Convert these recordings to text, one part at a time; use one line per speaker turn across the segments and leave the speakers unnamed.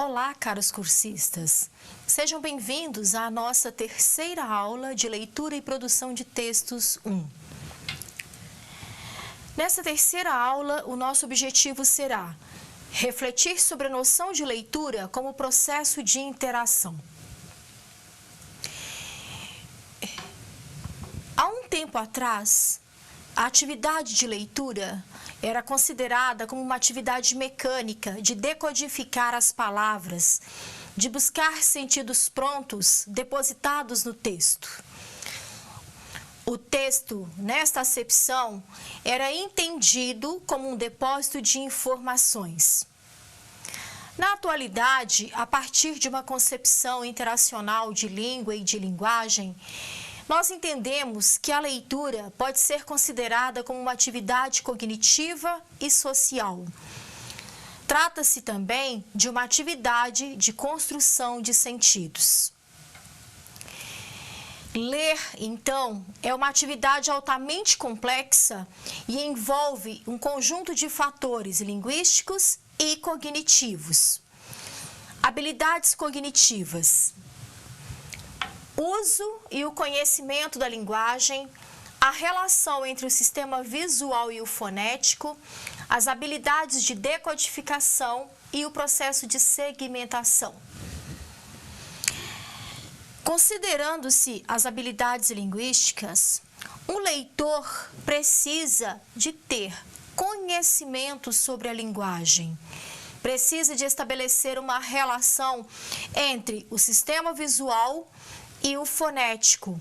Olá, caros cursistas! Sejam bem-vindos à nossa terceira aula de leitura e produção de textos 1. Nessa terceira aula, o nosso objetivo será refletir sobre a noção de leitura como processo de interação. Há um tempo atrás, a atividade de leitura era considerada como uma atividade mecânica de decodificar as palavras, de buscar sentidos prontos depositados no texto. O texto, nesta acepção, era entendido como um depósito de informações. Na atualidade, a partir de uma concepção interacional de língua e de linguagem, nós entendemos que a leitura pode ser considerada como uma atividade cognitiva e social. Trata-se também de uma atividade de construção de sentidos. Ler, então, é uma atividade altamente complexa e envolve um conjunto de fatores linguísticos e cognitivos. Habilidades cognitivas: uso e o conhecimento da linguagem, a relação entre o sistema visual e o fonético, as habilidades de decodificação e o processo de segmentação. Considerando-se as habilidades linguísticas, um leitor precisa de ter conhecimento sobre a linguagem. Precisa de estabelecer uma relação entre o sistema visual e o fonético.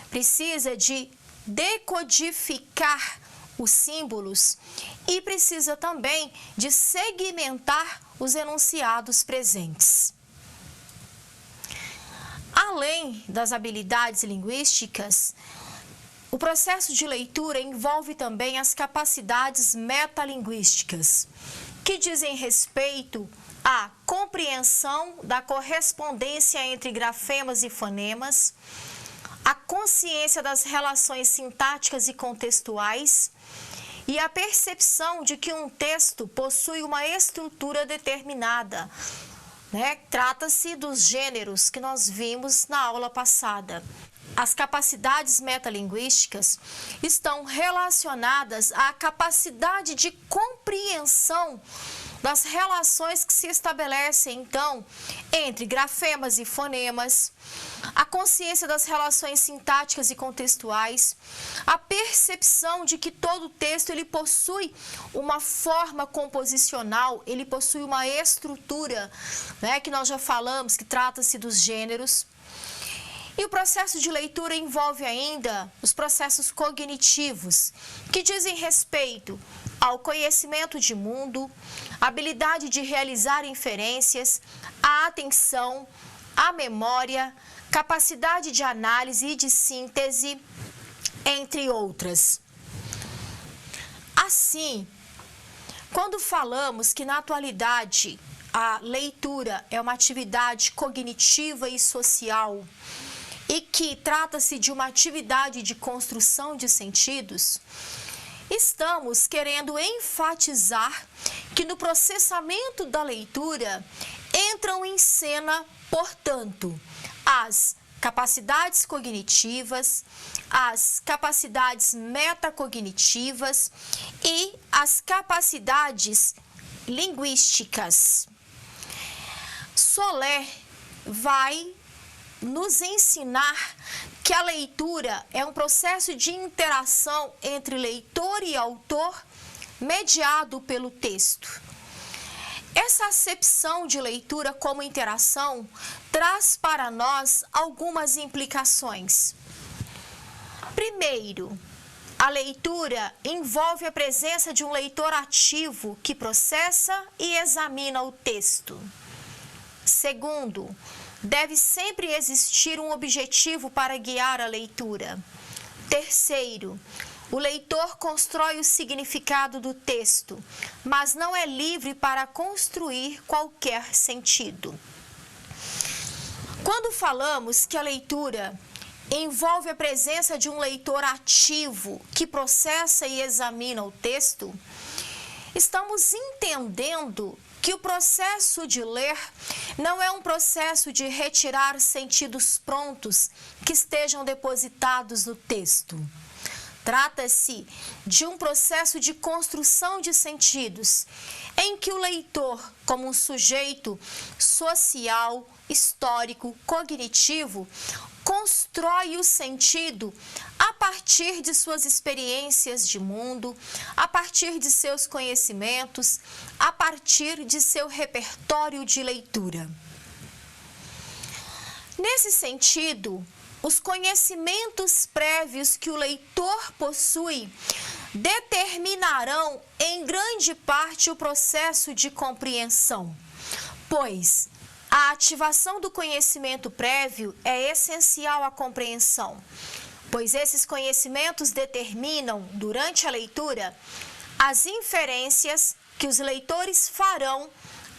Precisa de decodificar os símbolos e precisa também de segmentar os enunciados presentes. Além das habilidades linguísticas, o processo de leitura envolve também as capacidades metalinguísticas, que dizem respeito à compreensão da correspondência entre grafemas e fonemas, a consciência das relações sintáticas e contextuais e a percepção de que um texto possui uma estrutura determinada. Trata-se dos gêneros que nós vimos na aula passada. As capacidades metalinguísticas estão relacionadas à capacidade de compreensão das relações que se estabelecem, então, entre grafemas e fonemas, a consciência das relações sintáticas e contextuais, a percepção de que todo texto ele possui uma forma composicional, ele possui uma estrutura, que nós já falamos, que trata-se dos gêneros. E o processo de leitura envolve ainda os processos cognitivos, que dizem respeito ao conhecimento de mundo, a habilidade de realizar inferências, a atenção, a memória, capacidade de análise e de síntese, entre outras. Assim, quando falamos que na atualidade a leitura é uma atividade cognitiva e social e que trata-se de uma atividade de construção de sentidos, estamos querendo enfatizar que no processamento da leitura entram em cena, portanto, as capacidades cognitivas, as capacidades metacognitivas e as capacidades linguísticas. Soler vai nos ensinar que a leitura é um processo de interação entre leitor e autor mediado pelo texto. Essa acepção de leitura como interação traz para nós algumas implicações. Primeiro, a leitura envolve a presença de um leitor ativo que processa e examina o texto. Segundo, deve sempre existir um objetivo para guiar a leitura. Terceiro, o leitor constrói o significado do texto, mas não é livre para construir qualquer sentido. Quando falamos que a leitura envolve a presença de um leitor ativo que processa e examina o texto, estamos entendendo que o processo de ler não é um processo de retirar sentidos prontos que estejam depositados no texto. Trata-se de um processo de construção de sentidos, em que o leitor, como um sujeito social, histórico, cognitivo, constrói o sentido a partir de suas experiências de mundo, a partir de seus conhecimentos, a partir de seu repertório de leitura. Nesse sentido, os conhecimentos prévios que o leitor possui determinarão em grande parte o processo de compreensão, pois a ativação do conhecimento prévio é essencial à compreensão, pois esses conhecimentos determinam, durante a leitura, as inferências que os leitores farão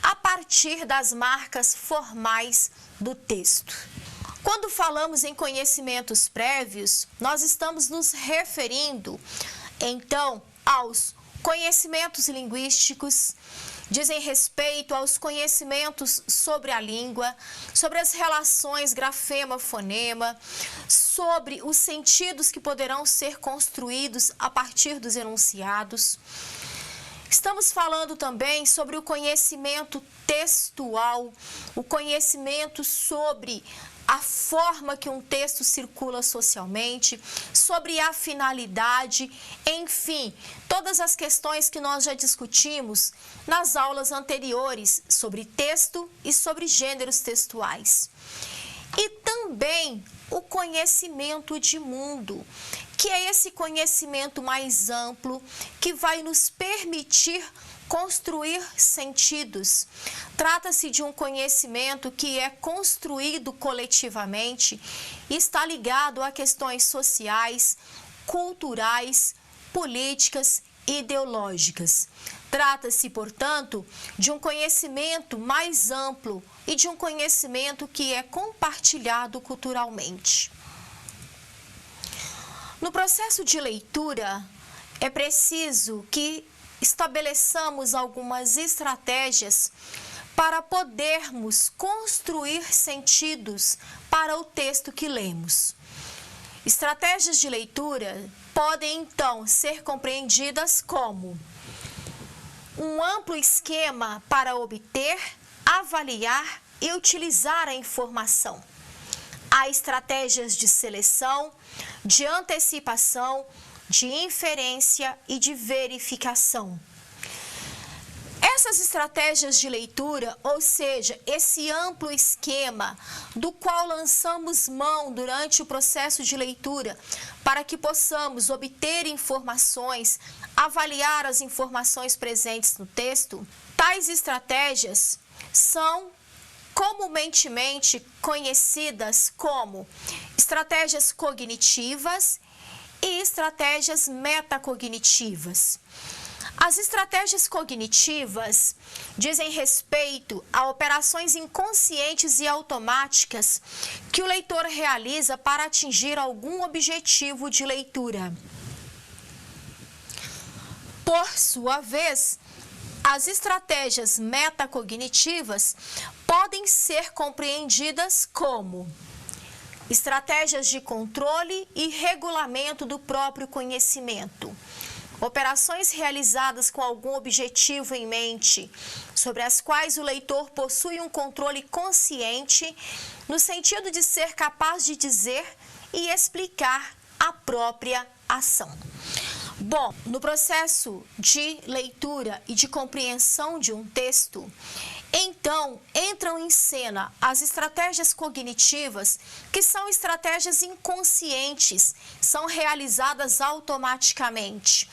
a partir das marcas formais do texto. Quando falamos em conhecimentos prévios, nós estamos nos referindo, então, aos conhecimentos linguísticos, dizem respeito aos conhecimentos sobre a língua, sobre as relações grafema-fonema, sobre os sentidos que poderão ser construídos a partir dos enunciados. Estamos falando também sobre o conhecimento textual, o conhecimento sobre a forma que um texto circula socialmente, sobre a finalidade, enfim, todas as questões que nós já discutimos nas aulas anteriores sobre texto e sobre gêneros textuais. E também o conhecimento de mundo, que é esse conhecimento mais amplo que vai nos permitir construir sentidos. Trata-se de um conhecimento que é construído coletivamente e está ligado a questões sociais, culturais, políticas e ideológicas. Trata-se, portanto, de um conhecimento mais amplo e de um conhecimento que é compartilhado culturalmente. No processo de leitura, é preciso que estabeleçamos algumas estratégias para podermos construir sentidos para o texto que lemos. Estratégias de leitura podem, então, ser compreendidas como um amplo esquema para obter, avaliar e utilizar a informação. Há estratégias de seleção, de antecipação, de inferência e de verificação. Essas estratégias de leitura, ou seja, esse amplo esquema do qual lançamos mão durante o processo de leitura para que possamos obter informações, avaliar as informações presentes no texto, tais estratégias são comumente conhecidas como estratégias cognitivas e estratégias metacognitivas. As estratégias cognitivas dizem respeito a operações inconscientes e automáticas que o leitor realiza para atingir algum objetivo de leitura. Por sua vez, as estratégias metacognitivas podem ser compreendidas como estratégias de controle e regulamento do próprio conhecimento, operações realizadas com algum objetivo em mente, sobre as quais o leitor possui um controle consciente, no sentido de ser capaz de dizer e explicar a própria ação. Bom, no processo de leitura e de compreensão de um texto, então, entram em cena as estratégias cognitivas, que são estratégias inconscientes, são realizadas automaticamente.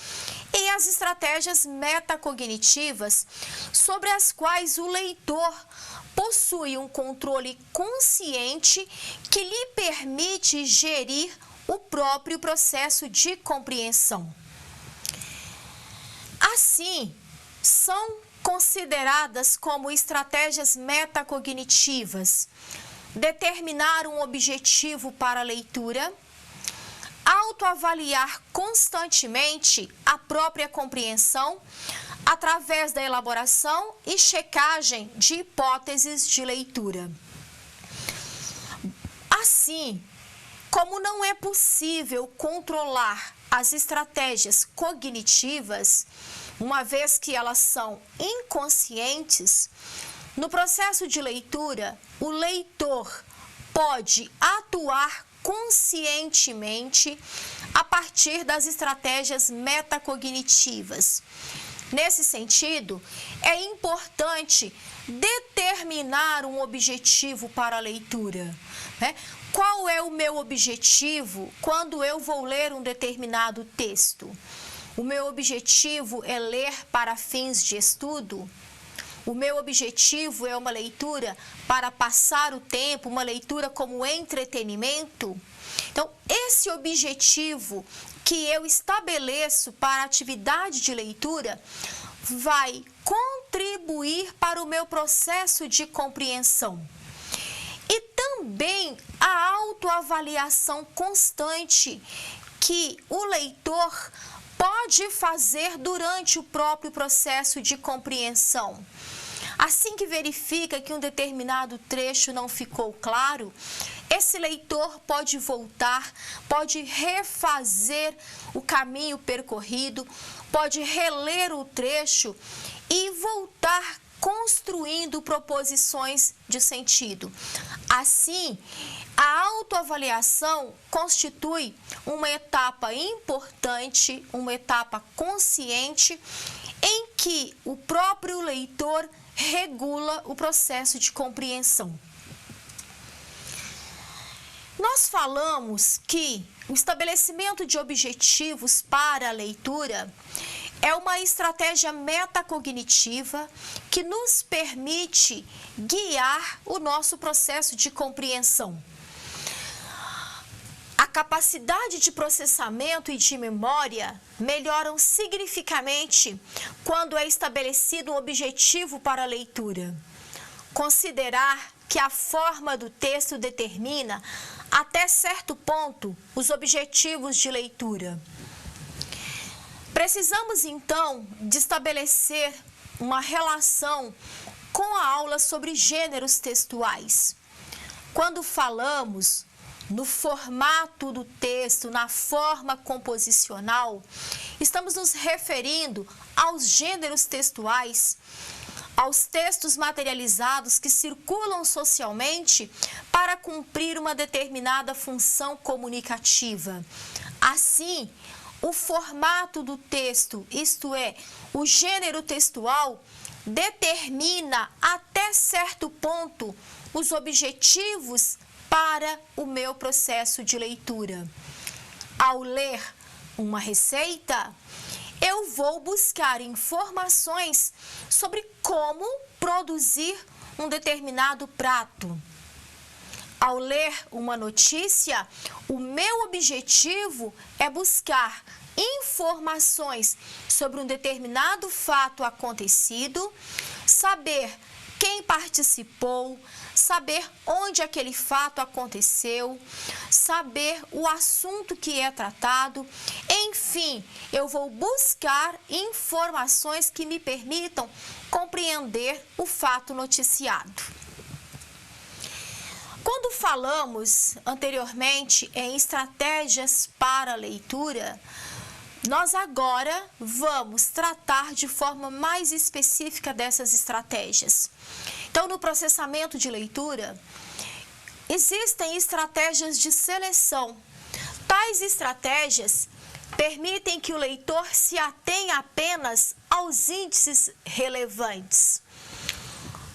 E as estratégias metacognitivas, sobre as quais o leitor possui um controle consciente que lhe permite gerir o próprio processo de compreensão. Assim, são consideradas como estratégias metacognitivas: determinar um objetivo para a leitura, autoavaliar constantemente a própria compreensão através da elaboração e checagem de hipóteses de leitura. Assim, como não é possível controlar as estratégias cognitivas, uma vez que elas são inconscientes, no processo de leitura, o leitor pode atuar conscientemente a partir das estratégias metacognitivas. Nesse sentido, é importante determinar um objetivo para a leitura, né? Qual é o meu objetivo quando eu vou ler um determinado texto? O meu objetivo é ler para fins de estudo? O meu objetivo é uma leitura para passar o tempo, uma leitura como entretenimento? Então, esse objetivo que eu estabeleço para a atividade de leitura vai contribuir para o meu processo de compreensão. E também a autoavaliação constante que o leitor pode fazer durante o próprio processo de compreensão. Assim que verifica que um determinado trecho não ficou claro, esse leitor pode voltar, pode refazer o caminho percorrido, pode reler o trecho e voltar construindo proposições de sentido. Assim, a autoavaliação constitui uma etapa importante, uma etapa consciente, em que o próprio leitor regula o processo de compreensão. Nós falamos que o estabelecimento de objetivos para a leitura é uma estratégia metacognitiva que nos permite guiar o nosso processo de compreensão. A capacidade de processamento e de memória melhoram significativamente quando é estabelecido um objetivo para a leitura. Considerar que a forma do texto determina, até certo ponto, os objetivos de leitura. Precisamos, então, de estabelecer uma relação com a aula sobre gêneros textuais. Quando falamos no formato do texto, na forma composicional, estamos nos referindo aos gêneros textuais, aos textos materializados que circulam socialmente para cumprir uma determinada função comunicativa. Assim, o formato do texto, isto é, o gênero textual, determina até certo ponto os objetivos para o meu processo de leitura. Ao ler uma receita, eu vou buscar informações sobre como produzir um determinado prato. Ao ler uma notícia, o meu objetivo é buscar informações sobre um determinado fato acontecido, saber quem participou, saber onde aquele fato aconteceu, saber o assunto que é tratado. Enfim, eu vou buscar informações que me permitam compreender o fato noticiado. Quando falamos anteriormente em estratégias para a leitura, nós agora vamos tratar de forma mais específica dessas estratégias. Então, no processamento de leitura, existem estratégias de seleção. Tais estratégias permitem que o leitor se atenha apenas aos índices relevantes.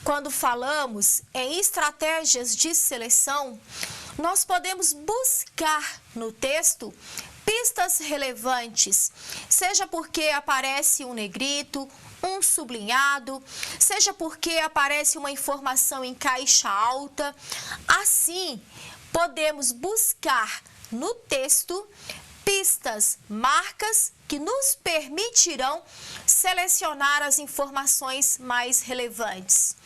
Quando falamos em estratégias de seleção, nós podemos buscar no texto pistas relevantes, seja porque aparece um negrito, um sublinhado, seja porque aparece uma informação em caixa alta. Assim, podemos buscar no texto pistas, marcas que nos permitirão selecionar as informações mais relevantes.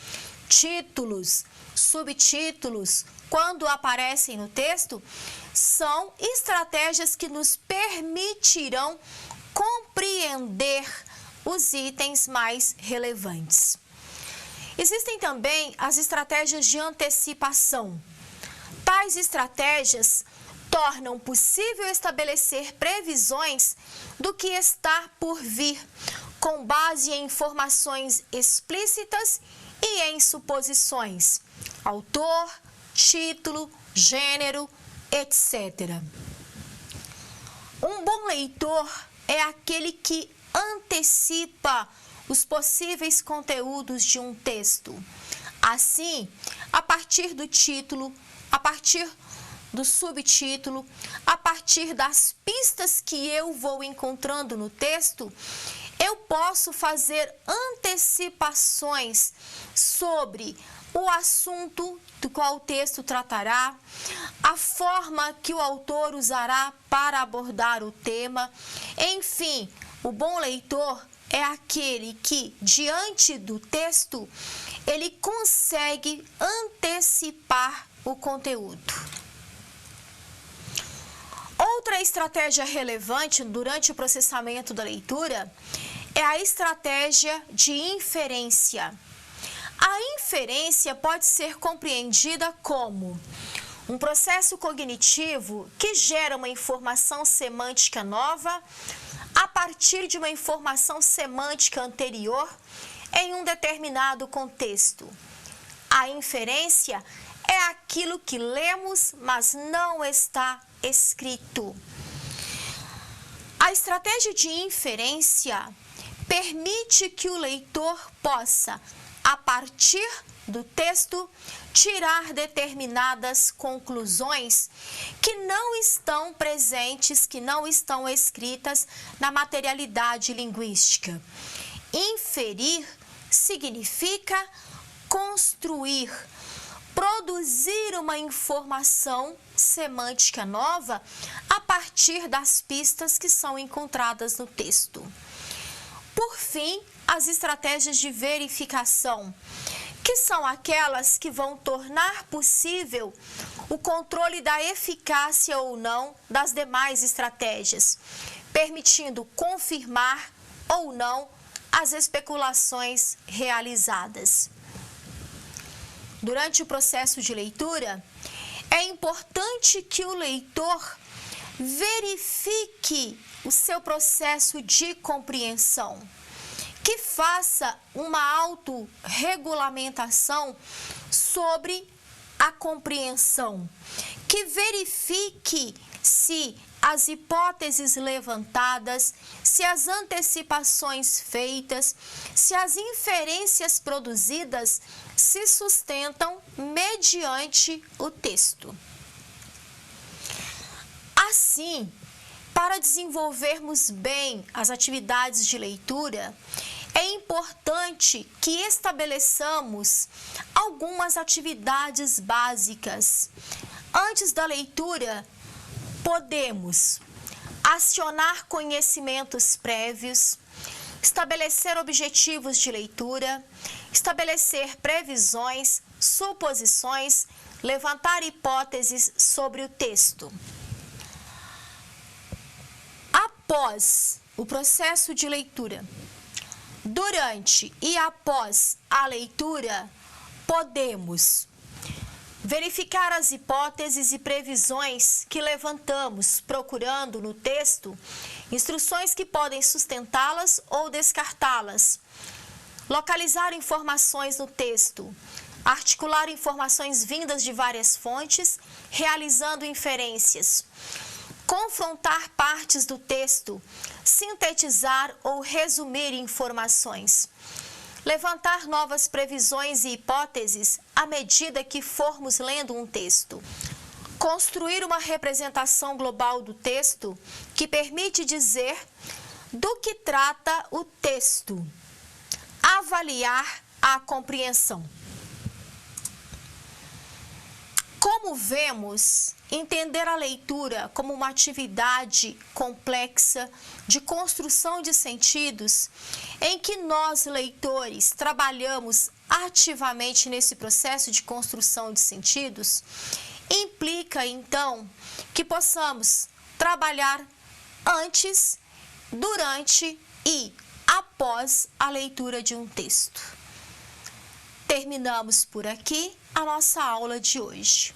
Títulos, subtítulos, quando aparecem no texto, são estratégias que nos permitirão compreender os itens mais relevantes. Existem também as estratégias de antecipação. Tais estratégias tornam possível estabelecer previsões do que está por vir, com base em informações explícitas e em suposições, autor, título, gênero, etc. Um bom leitor é aquele que antecipa os possíveis conteúdos de um texto. Assim, a partir do título, a partir do subtítulo, a partir das pistas que eu vou encontrando no texto, eu posso fazer antecipações sobre o assunto do qual o texto tratará, a forma que o autor usará para abordar o tema. Enfim, o bom leitor é aquele que, diante do texto, ele consegue antecipar o conteúdo. Outra estratégia relevante durante o processamento da leitura é a estratégia de inferência. A inferência pode ser compreendida como um processo cognitivo que gera uma informação semântica nova a partir de uma informação semântica anterior em um determinado contexto. A inferência é aquilo que lemos, mas não está escrito. A estratégia de inferência permite que o leitor possa, a partir do texto, tirar determinadas conclusões que não estão presentes, que não estão escritas na materialidade linguística. Inferir significa construir, produzir uma informação semântica nova a partir das pistas que são encontradas no texto. Por fim, as estratégias de verificação, que são aquelas que vão tornar possível o controle da eficácia ou não das demais estratégias, permitindo confirmar ou não as especulações realizadas. Durante o processo de leitura, é importante que o leitor verifique o seu processo de compreensão, que faça uma autorregulamentação sobre a compreensão, que verifique se as hipóteses levantadas, se as antecipações feitas, se as inferências produzidas se sustentam mediante o texto. Assim, para desenvolvermos bem as atividades de leitura, é importante que estabeleçamos algumas atividades básicas. Antes da leitura, podemos acionar conhecimentos prévios, estabelecer objetivos de leitura, estabelecer previsões, suposições, levantar hipóteses sobre o texto. Após o processo de leitura, durante e após a leitura, podemos verificar as hipóteses e previsões que levantamos, procurando no texto instruções que podem sustentá-las ou descartá-las, localizar informações no texto, articular informações vindas de várias fontes, realizando inferências, confrontar partes do texto, sintetizar ou resumir informações, levantar novas previsões e hipóteses à medida que formos lendo um texto, construir uma representação global do texto que permite dizer do que trata o texto, avaliar a compreensão. Como vemos, entender a leitura como uma atividade complexa de construção de sentidos, em que nós, leitores, trabalhamos ativamente nesse processo de construção de sentidos, implica, então, que possamos trabalhar antes, durante e após após a leitura de um texto. Terminamos por aqui a nossa aula de hoje.